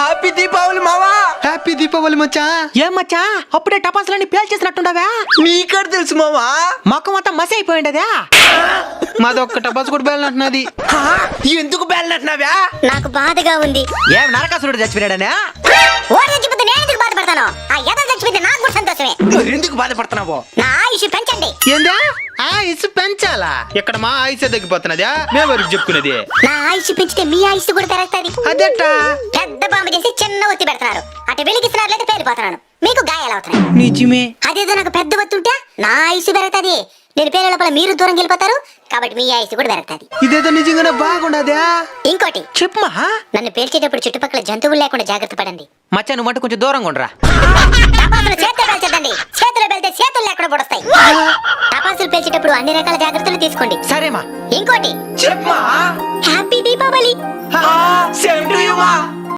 Happy Deepavali మావా. Happy Deepavali మచ్చా. ఏం మచ్చా అప్పుడే టపాసులన్నీ పేల్చేసినట్టుండవా? నీకడ తెలుసు మావా? మొక్కం అంతా మసి అయిపోయిండదా? మాదొక్క టపాసు కూడా బేలనట్టున్నది. ఎందుకు బేలనట్టున్నావా? నాకు బాధగా ఉంది. ఏం నరకాసురుడు చచ్చిపోయాడనే? ఓడి చచ్చిపోతే నేను ఎందుకు బాధపడతాను? ఆ ఎద చచ్చిపోతే నాకు కూడా సంతోషమే. ఎందుకు బాధపడుతున్నావు? నా ఆయుష్ పెంచండి. ఏందా ఆయుష్ పెంచాలా? ఇక్కడ మా ఆయుష్ తగ్గిపోతున్నదా? మేమెవరికి చెప్పుకునేది? నా ఆయుష్ పెంచితే మీ ఆయుష్ కూడా పెరుగుతుంది. అదేటా? పెద్ద బాంబు చేసి చిన్న ఒత్తి పెడుతున్నారు. అటు వెలిగిస్తున్నారు లేదా పేలిపోతున్నాను. మీకు గాయాలు అవుతున్నాయి. నిజమే. అదేదో నాకు పెద్ద ఒత్తి ఉంటే నా ఆయుష్ పెరుగుతుంది. నేను పేరే లోపల మీరు దూరం వెళ్ళిపోతారు కాబట్టి మీ ఆయుష్ కూడా పెరుగుతుంది. ఇదేదో నిజంగానే బాగుండదా? ఇంకోటి చెప్పమా. నన్ను పేల్చేటప్పుడు చుట్టుపక్కల జంతువులు లేకుండా జాగ్రత్త పడండి. మచ్చా నువ్వు కొంచెం దూరంగా ఉండరా. టపాసులు చేతిలో పేల్చదండి. చేతిలో పేలితే చేతులు లేకుండా పొడుస్తాయి. టపాసులు పేల్చేటప్పుడు అన్ని రకాల జాగ్రత్తలు తీసుకోండి. సరేమా. ఇంకోటి చెప్పమా. Happy Deepavali. Same to you మా.